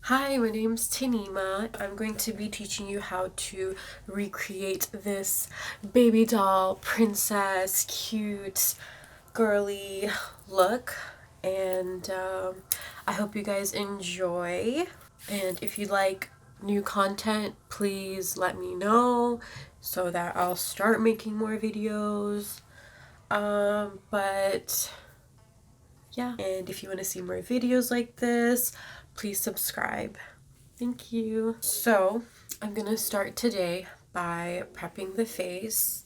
Hi, my name's Tanima. I'm going to be teaching you how to recreate this baby doll, princess, cute, girly look. And I hope you guys enjoy. And if you like new content, please let me know so that I'll start making more videos. But yeah, and if you want to see more videos like this, please subscribe. Thank you. So I'm gonna start today by prepping the face.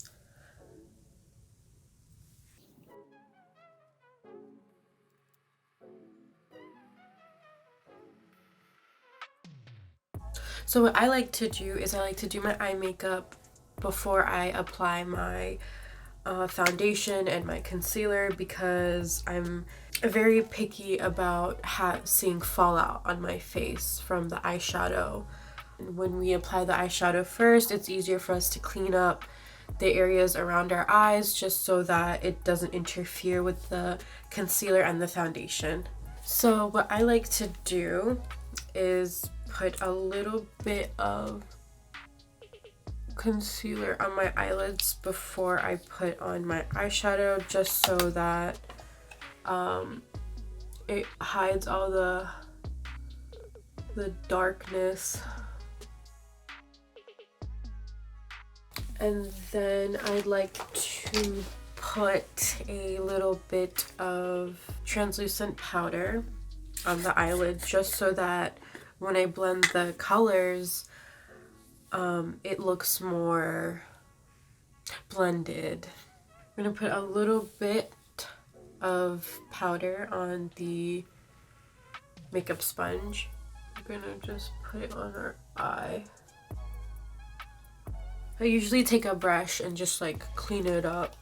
So what I like to do is I like to do my eye makeup before I apply my foundation and my concealer because I'm very picky about seeing fallout on my face from the eyeshadow. When we apply the eyeshadow first, it's easier for us to clean up the areas around our eyes just so that it doesn't interfere with the concealer and the foundation. So what I like to do is put a little bit of concealer on my eyelids before I put on my eyeshadow, just so that it hides all the darkness. And then I'd like to put a little bit of translucent powder on the eyelid just so that when I blend the colors, it looks more blended. I'm gonna put a little bit of powder on the makeup sponge. I'm gonna just put it on our eye. I usually take a brush and just like clean it up.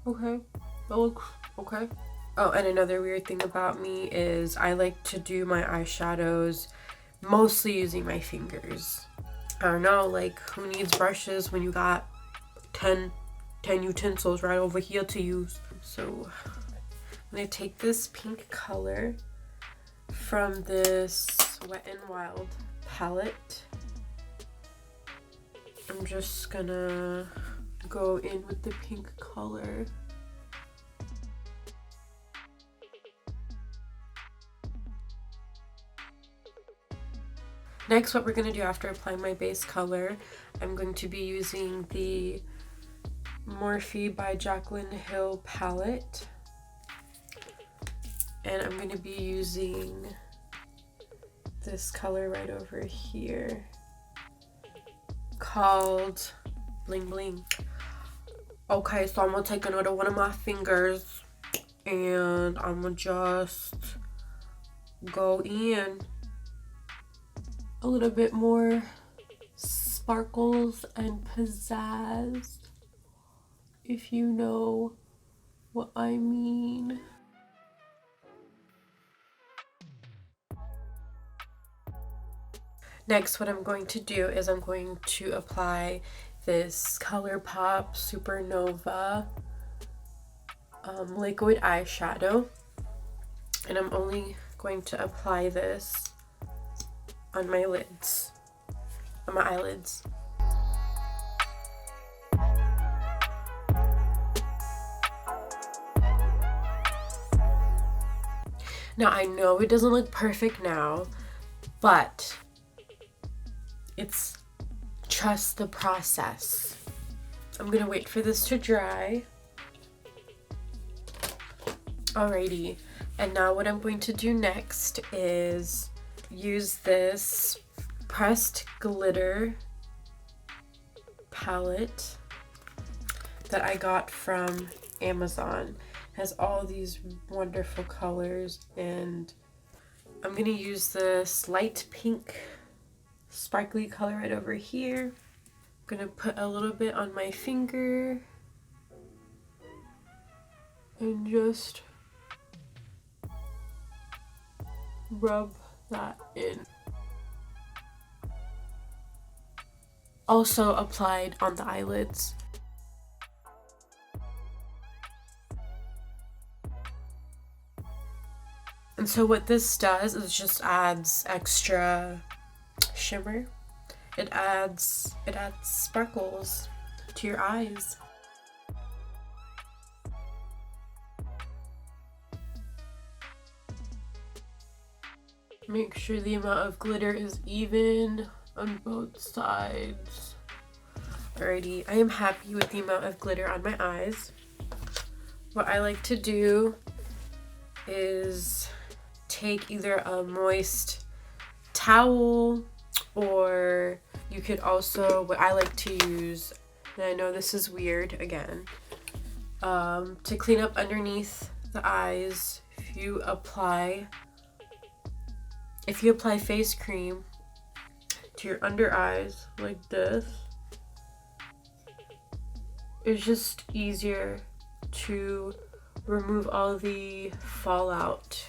Okay, that looks okay. Oh, and another weird thing about me is I like to do my eyeshadows mostly using my fingers. I don't know, like, who needs brushes when you got 10 utensils right over here to use? So I'm gonna take this pink color from this Wet n Wild palette. I'm just gonna go in with the pink color. Next, what we're going to do after applying my base color, I'm going to be using the Morphe by Jaclyn Hill palette. And I'm going to be using this color right over here called Bling Bling. Okay, so I'm going to take another one of my fingers and I'm going to just go in a little bit more sparkles and pizzazz, if you know what I mean. Next, what I'm going to do is I'm going to apply this Colourpop Supernova liquid eyeshadow, and I'm only going to apply this on my lids, on my eyelids. Now I know it doesn't look perfect now, but it's trust the process. I'm gonna wait for this to dry. Alrighty, and now what I'm going to do next is use this pressed glitter palette that I got from Amazon. It has all these wonderful colors, and I'm gonna use this light pink sparkly color right over here. I'm gonna put a little bit on my finger and just rub that in. Also applied on the eyelids. And so what this does is just adds extra shimmer. It adds sparkles to your eyes. Make sure the amount of glitter is even on both sides. Alrighty, I am happy with the amount of glitter on my eyes. What I like to do is take either a moist towel, or you could also, what I like to use, and I know this is weird again, to clean up underneath the eyes. If you apply face cream to your under eyes like this, it's just easier to remove all the fallout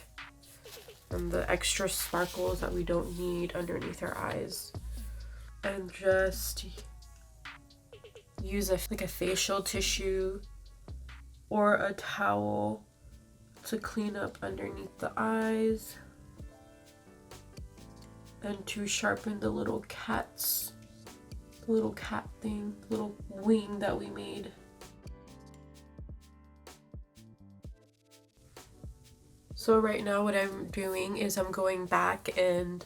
and the extra sparkles that we don't need underneath our eyes, and just use a facial tissue or a towel to clean up underneath the eyes and to sharpen the little cat thing, little wing that we made. So right now what I'm doing is I'm going back and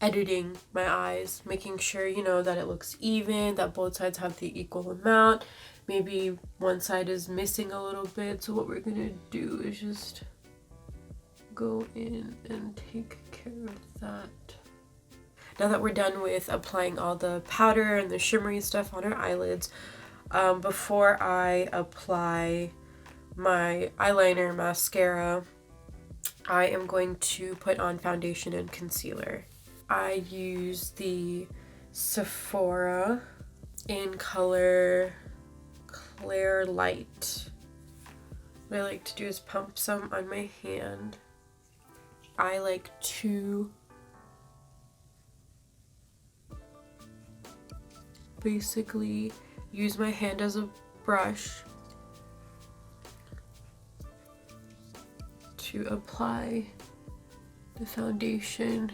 editing my eyes, making sure, you know, that it looks even, that both sides have the equal amount. Maybe one side is missing a little bit, so what we're gonna do is just go in and take care of that. Now that we're done with applying all the powder and the shimmery stuff on our eyelids, before I apply my eyeliner, mascara, I am going to put on foundation and concealer. I use the Sephora in color Clair Light. What I like to do is pump some on my hand. I like to basically use my hand as a brush to apply the foundation.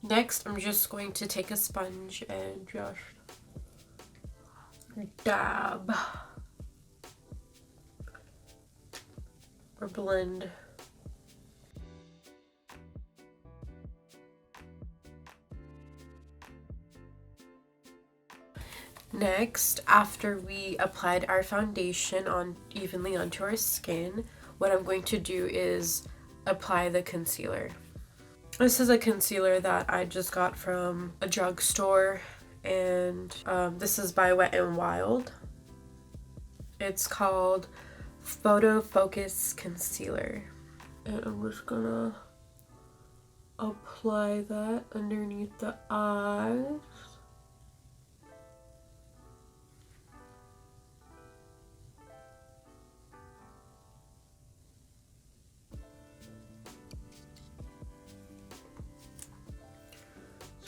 Next, I'm just going to take a sponge and just dab or blend. Next, after we applied our foundation evenly onto our skin, what I'm going to do is apply the concealer. This is a concealer that I just got from a drugstore, and this is by Wet n Wild. It's called Photo Focus Concealer. And I'm just gonna apply that underneath the eyes.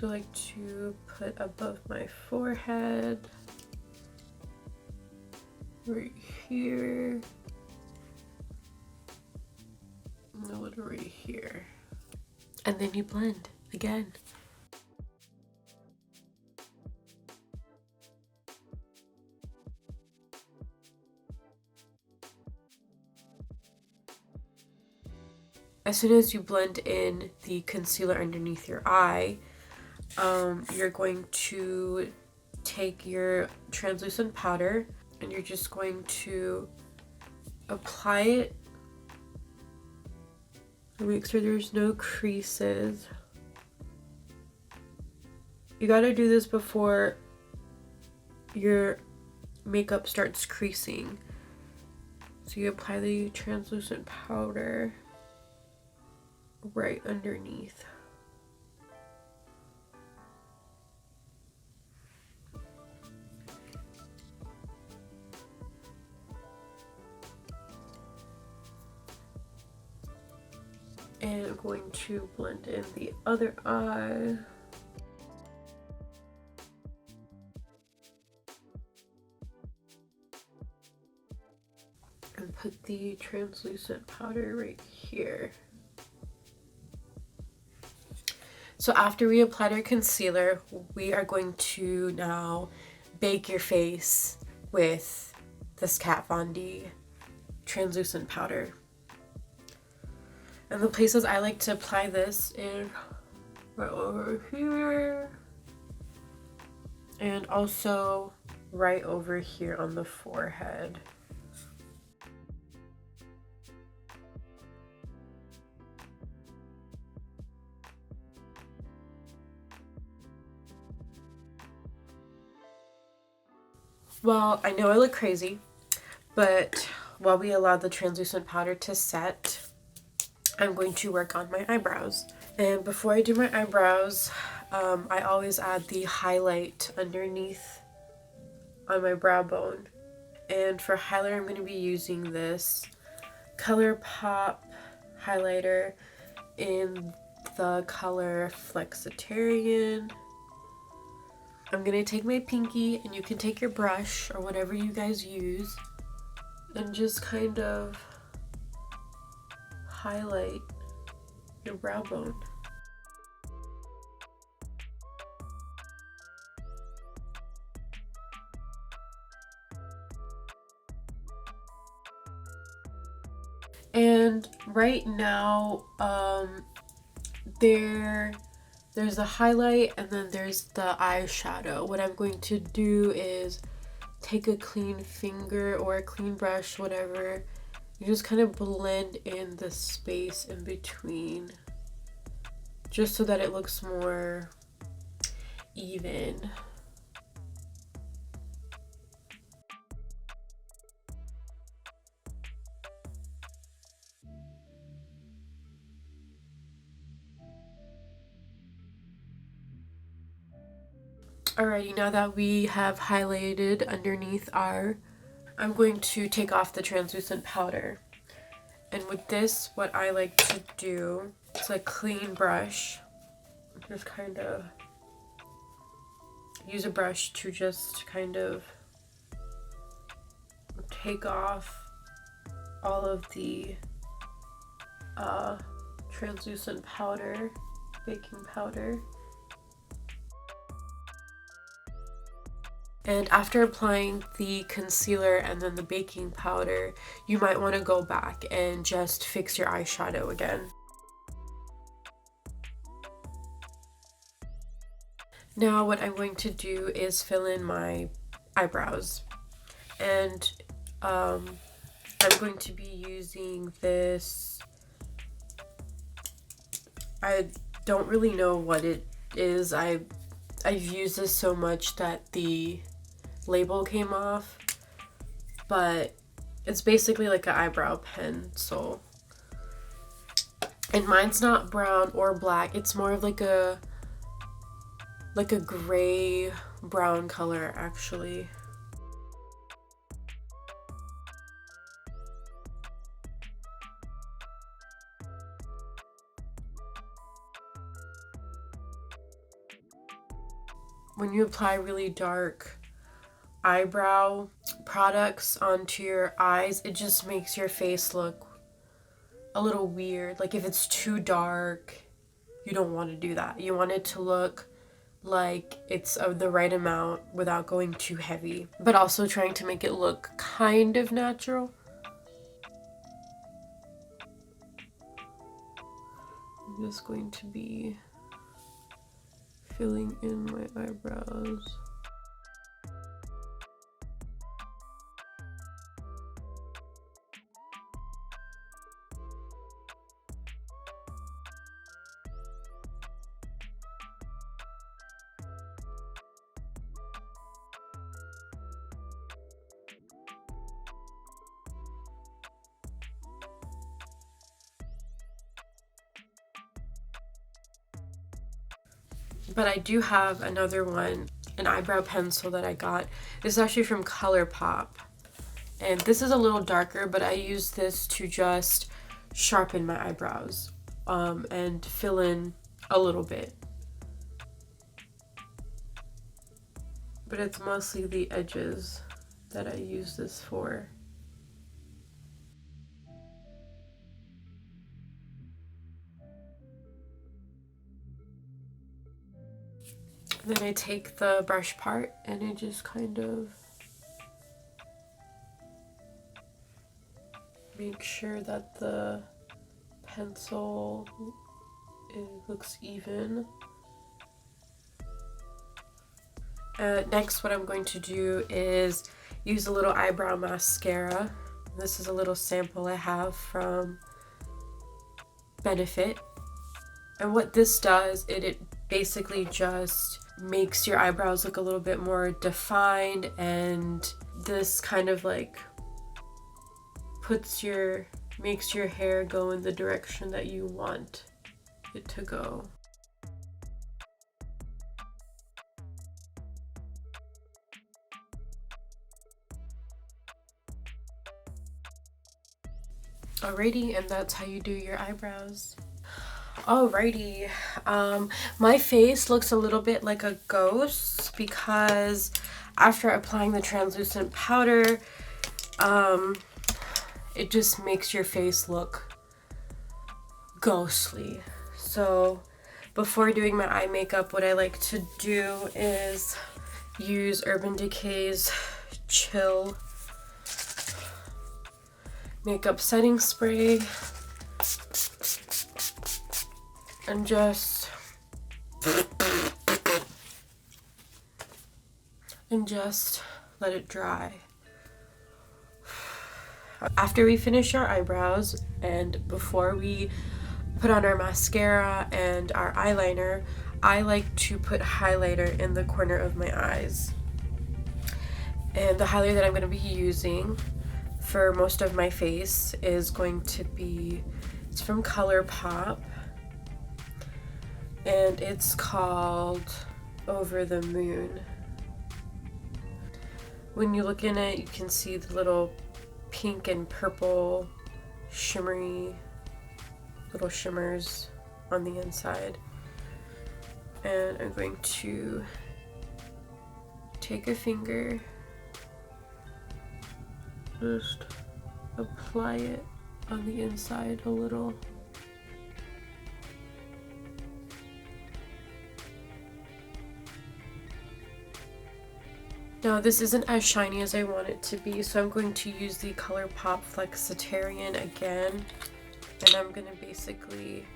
So I like to put above my forehead, right here, and a little right here. And then you blend again. As soon as you blend in the concealer underneath your eye, you're going to take your translucent powder and you're just going to apply it. Make sure there's no creases. You gotta do this before your makeup starts creasing. So you apply the translucent powder right underneath. And I'm going to blend in the other eye. and put the translucent powder right here. So after we applied our concealer, we are going to now bake your face with this Kat Von D translucent powder. And the places I like to apply this is right over here and also right over here on the forehead. Well, I know I look crazy, but while we allow the translucent powder to set, I'm going to work on my eyebrows. And before I do my eyebrows, I always add the highlight underneath on my brow bone. And for highlighter, I'm going to be using this Colourpop highlighter in the color Flexitarian. I'm going to take my pinky, and you can take your brush or whatever you guys use, and just kind of highlight your brow bone. And right now, there's the highlight and then there's the eyeshadow. What I'm going to do is take a clean finger or a clean brush, whatever. You just kind of blend in the space in between, just so that it looks more even. Alrighty, now that we have highlighted underneath I'm going to take off the translucent powder. And with this, what I like to do is a clean brush. Just kind of use a brush to just kind of take off all of the translucent powder, baking powder. And after applying the concealer and then the baking powder, you might want to go back and just fix your eyeshadow again. Now what I'm going to do is fill in my eyebrows. And I'm going to be using this, I don't really know what it is. I've used this so much that the label came off, but it's basically like an eyebrow pencil, and mine's not brown or black. It's more of like a gray brown color actually. When you apply really dark eyebrow products onto your eyes, it just makes your face look a little weird. Like if it's too dark, you don't want to do that. You want it to look like it's of the right amount without going too heavy, but also trying to make it look kind of natural. I'm just going to be filling in my eyebrows. But I do have another one, an eyebrow pencil that I got. This is actually from Colourpop. And this is a little darker, but I use this to just sharpen my eyebrows and fill in a little bit. But it's mostly the edges that I use this for. Then I take the brush part and I just kind of make sure that the pencil looks even. Next, what I'm going to do is use a little eyebrow mascara. This is a little sample I have from Benefit. And what this does, it basically just makes your eyebrows look a little bit more defined, and this kind of like makes your hair go in the direction that you want it to go. Alrighty, and that's how you do your eyebrows. Alrighty, my face looks a little bit like a ghost because after applying the translucent powder, it just makes your face look ghostly. So before doing my eye makeup, what I like to do is use Urban Decay's Chill makeup setting spray and just let it dry. After we finish our eyebrows and before we put on our mascara and our eyeliner, I like to put highlighter in the corner of my eyes. And the highlighter that I'm going to be using for most of my face is going to be, it's from Colourpop, and it's called Over the Moon. When you look in it, you can see the little pink and purple shimmery little shimmers on the inside. And I'm going to take a finger, just apply it on the inside a little. Now this isn't as shiny as I want it to be, so I'm going to use the Colourpop Flexitarian again, and I'm going to basically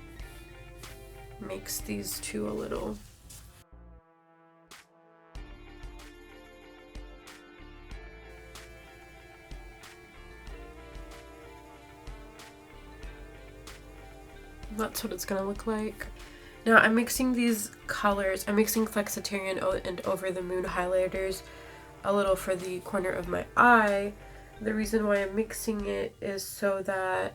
mix these two a little. That's what it's going to look like. Now I'm mixing these colors, I'm mixing Flexitarian and Over the Moon highlighters a little for the corner of my eye. The reason why I'm mixing it is so that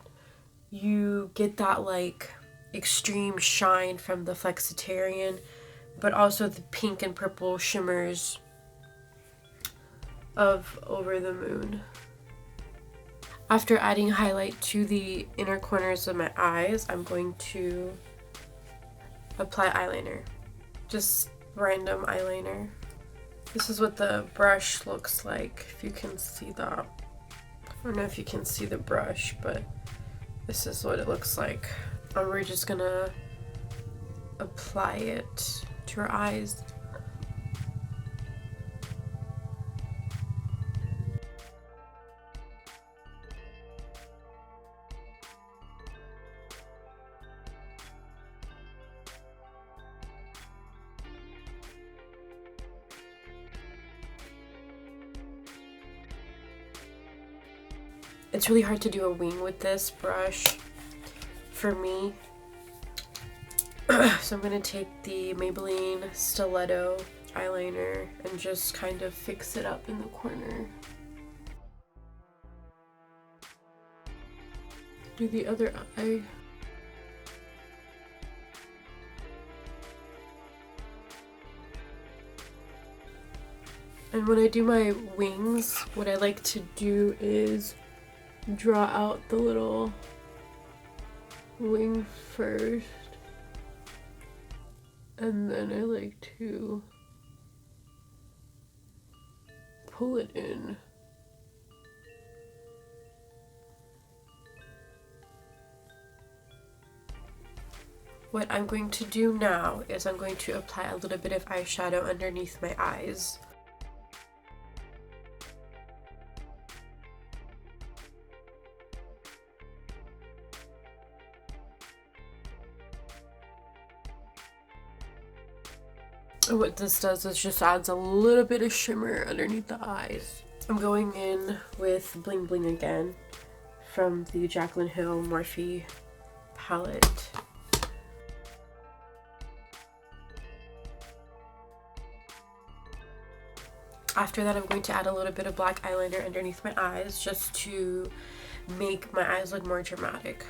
you get that like extreme shine from the Flexitarian, but also the pink and purple shimmers of Over the Moon. After adding highlight to the inner corners of my eyes, I'm going to apply eyeliner. Just random eyeliner. This is what the brush looks like, if you can see that. I don't know if you can see the brush, but this is what it looks like. And we're just gonna apply it to our eyes. It's really hard to do a wing with this brush for me. So I'm going to take the Maybelline Stiletto eyeliner and just kind of fix it up in the corner. Do the other eye. And when I do my wings, what I like to do is draw out the little wing first, and then I like to pull it in. What I'm going to do now is I'm going to apply a little bit of eyeshadow underneath my eyes. And what this does is just adds a little bit of shimmer underneath the eyes. I'm going in with Bling Bling again from the Jaclyn Hill Morphe palette. After that, I'm going to add a little bit of black eyeliner underneath my eyes just to make my eyes look more dramatic.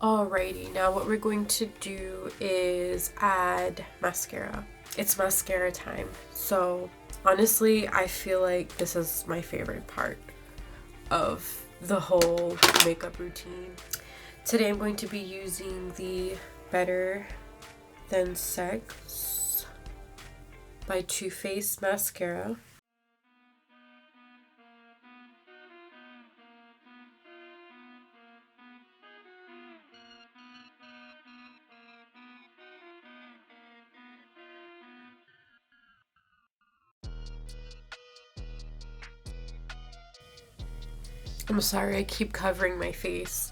Alrighty, now what we're going to do is add mascara. It's mascara time. So honestly, I feel like this is my favorite part of the whole makeup routine. Today I'm going to be using the Better Than Sex by Too Faced mascara. I'm sorry, I keep covering my face.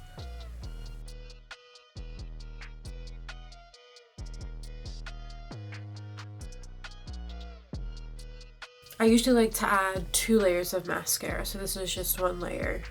I usually like to add 2 layers of mascara, so this is just 1 layer.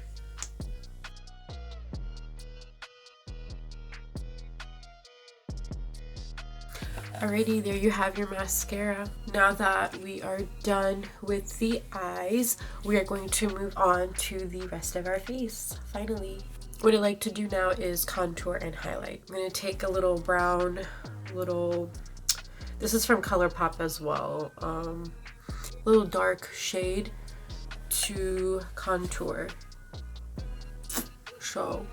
Alrighty, there you have your mascara. Now that we are done with the eyes, we are going to move on to the rest of our face, finally. What I like to do now is contour and highlight. I'm going to take a little brown, this is from Colourpop as well, little dark shade to contour. So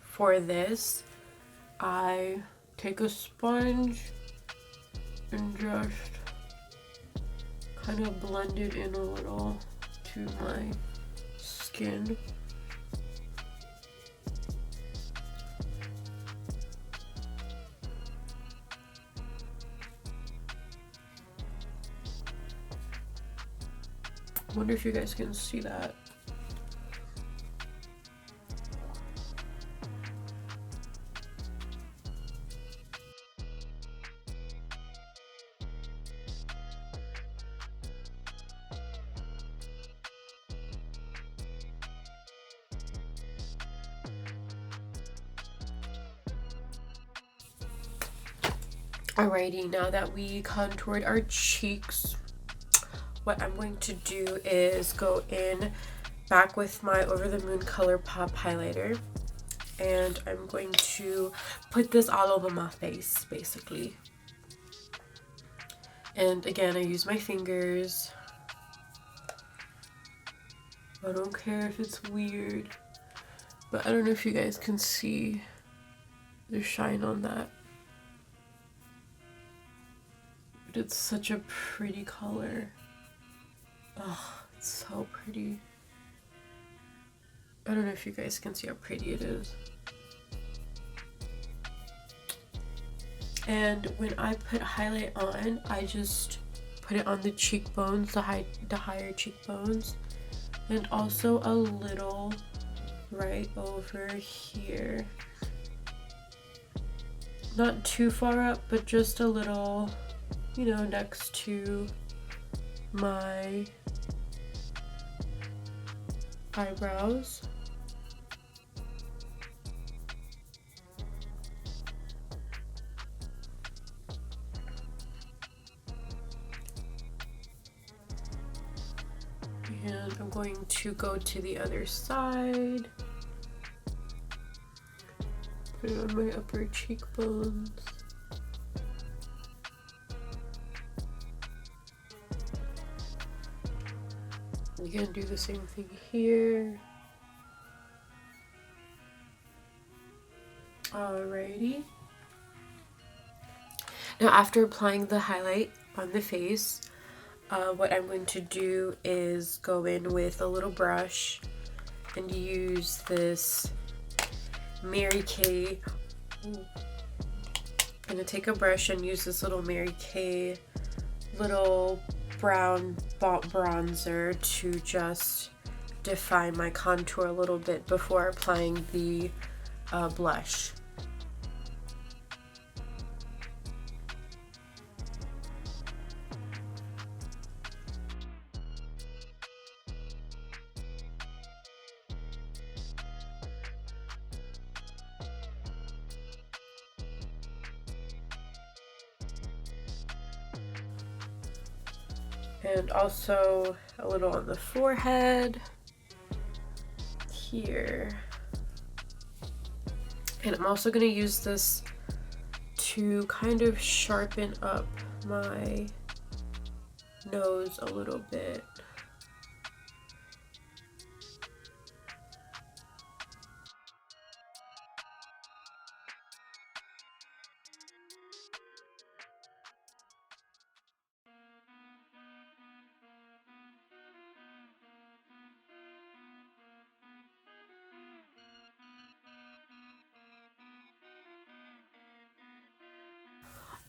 for this, I take a sponge and just kind of blend it in a little to my skin. I wonder if you guys can see that. Alrighty, now that we contoured our cheeks, what I'm going to do is go in back with my Over the Moon Colourpop highlighter, and I'm going to put this all over my face, basically. And again, I use my fingers. I don't care if it's weird, but I don't know if you guys can see the shine on that. But it's such a pretty color. Oh, it's so pretty. I don't know if you guys can see how pretty it is. And when I put highlight on, I just put it on the cheekbones, the higher cheekbones, and also a little right over here. Not too far up, but just a little, you know, next to my eyebrows. And I'm going to go to the other side. Put it on my upper cheekbones. You're gonna do the same thing here. Alrighty. Now after applying the highlight on the face, what I'm going to do is go in with a little brush and use this Mary Kay. I'm gonna take a brush and use this little Mary Kay little brown bronzer to just define my contour a little bit before applying the blush. And also a little on the forehead here. And I'm also going to use this to kind of sharpen up my nose a little bit.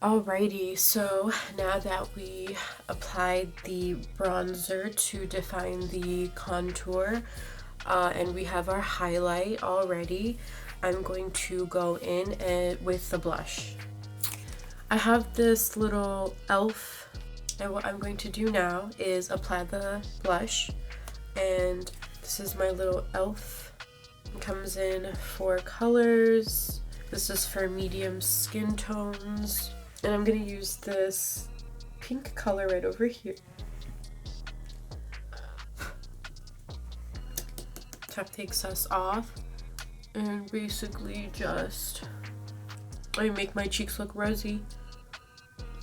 Alrighty, so now that we applied the bronzer to define the contour and we have our highlight already, I'm going to go in and with the blush. I have this little e.l.f. and what I'm going to do now is apply the blush, and this is my little e.l.f. It comes in 4 colors. This is for medium skin tones. And I'm going to use this pink color right over here. Tap the excess off and basically just make my cheeks look rosy.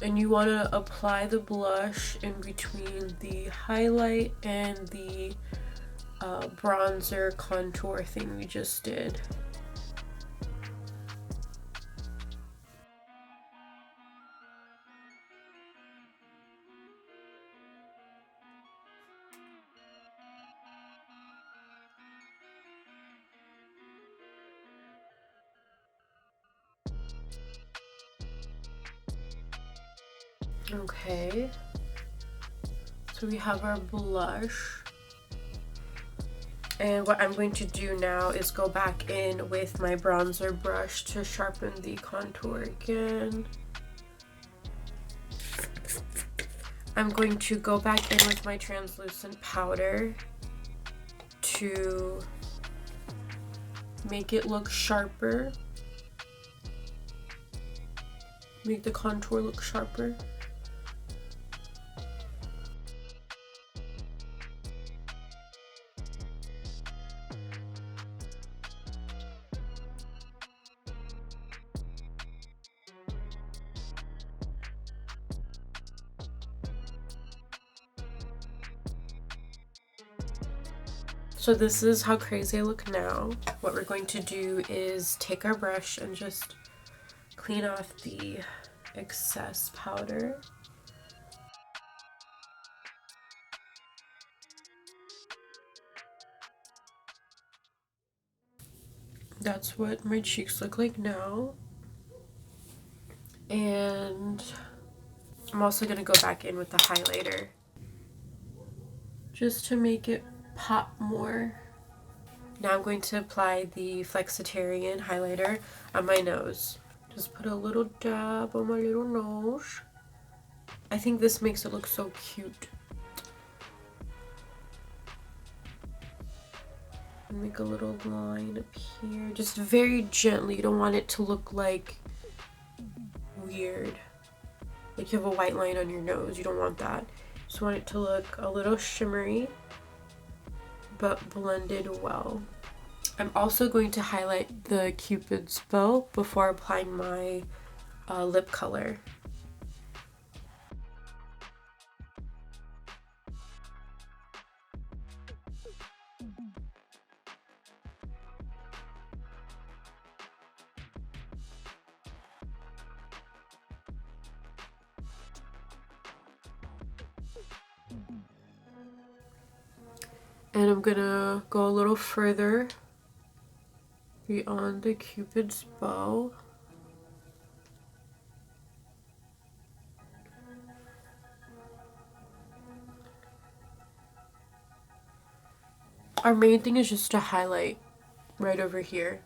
And you want to apply the blush in between the highlight and the bronzer contour thing we just did. Okay, so we have our blush, and what I'm going to do now is go back in with my bronzer brush to sharpen the contour again. I'm going to go back in with my translucent powder to make it look sharper, make the contour look sharper. So this is how crazy I look now. What we're going to do is take our brush and just clean off the excess powder. That's what my cheeks look like now. And I'm also going to go back in with the highlighter just to make it pop more. Now I'm going to apply the Flexitarian highlighter on my nose. Just put a little dab on my little nose. I think this makes it look so cute. Make a little line up here, just very gently. You don't want it to look like weird, like you have a white line on your nose. You don't want that. Just want it to look a little shimmery. but blended well. I'm also going to highlight the Cupid's bow before applying my lip color. And I'm gonna go a little further beyond the Cupid's bow. Our main thing is just to highlight right over here.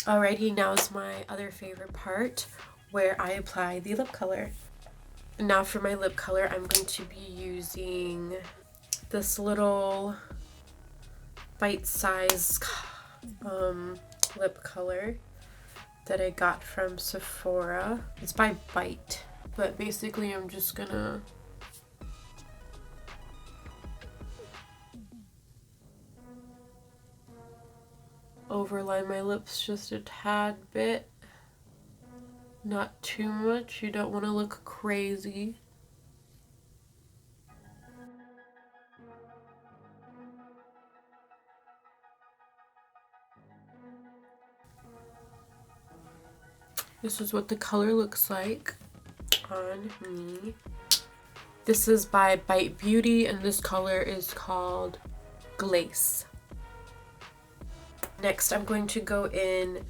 Alrighty, now is my other favorite part where I apply the lip color. Now for my lip color, I'm going to be using this little bite-sized lip color that I got from Sephora. It's by Bite, but basically I'm just gonna overline my lips just a tad bit. Not too much, you don't want to look crazy. This is what the color looks like on me. This is by Bite Beauty and this color is called Glace. Next, I'm going to go in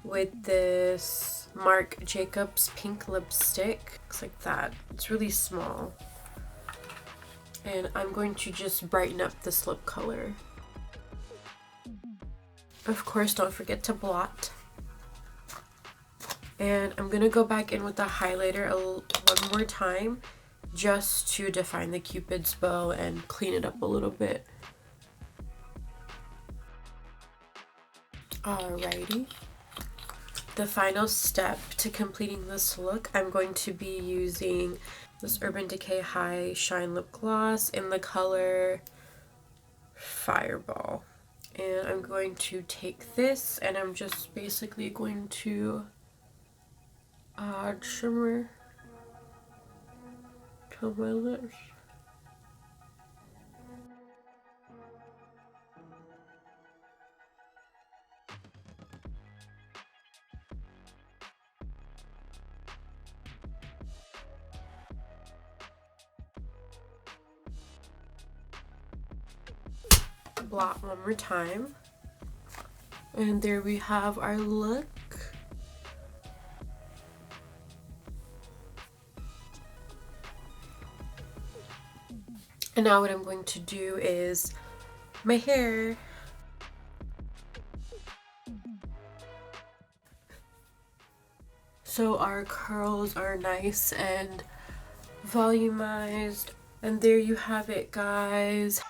with this Marc Jacobs pink lipstick. Looks like that. It's really small. And I'm going to just brighten up this lip color. Of course, don't forget to blot. And I'm going to go back in with the highlighter one more time just to define the Cupid's bow and clean it up a little bit. Alrighty. The final step to completing this look, I'm going to be using this Urban Decay High Shine Lip Gloss in the color Fireball. And I'm going to take this and I'm just basically going to add shimmer to my lips. Blot one more time. And there we have our look. And now what I'm going to do is my hair. So our curls are nice and volumized. And there you have it, guys.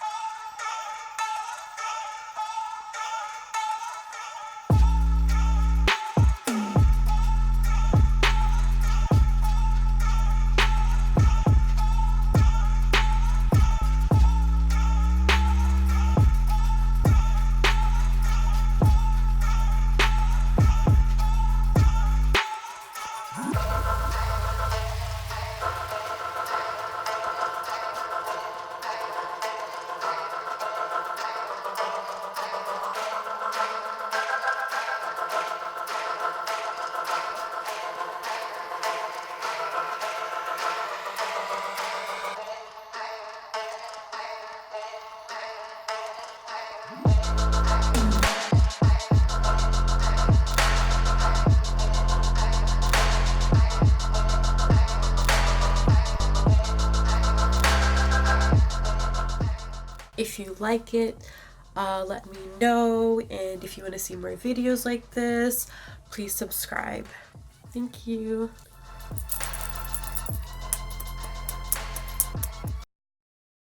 If you like it, let me know, and if you want to see more videos like this, please subscribe. Thank you.